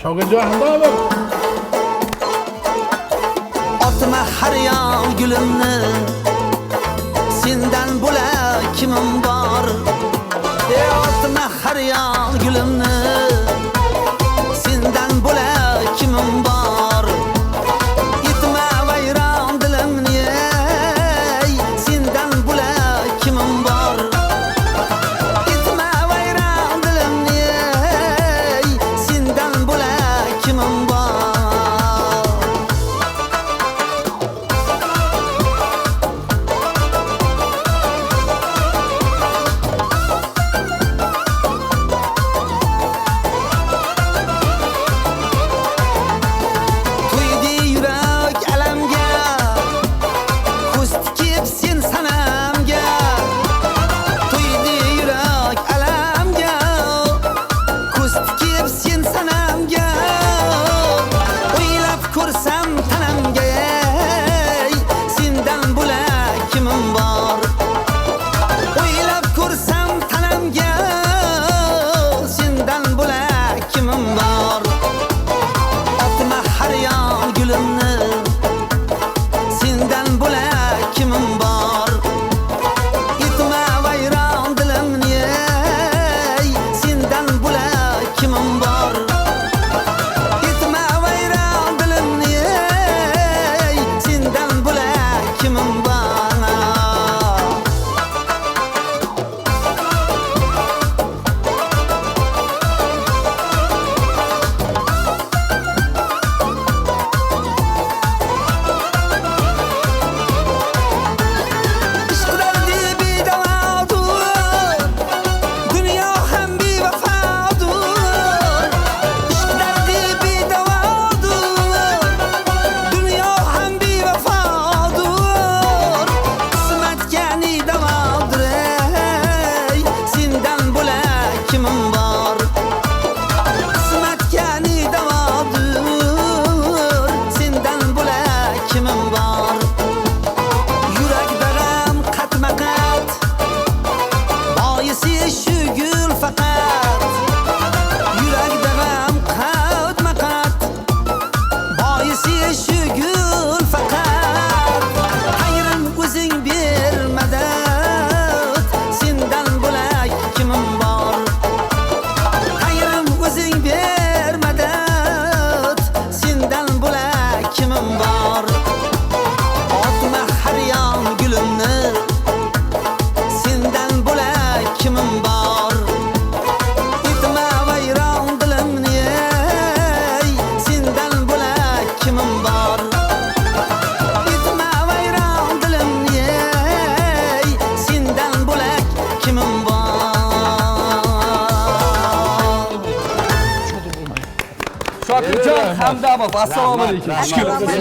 Şokajon Hamdamov. Otma har yon gulimni, sendan bo'lak kimim bor? Otma har yon gulimni, sendan bo'lak kimim bor? Yetma vayron dilimni, sendan bo'lak kimim bor? Yetma vayron dilimni, sendan bo'lak kimim bor? Şokirjon Hamdamov, assalomu alaykum.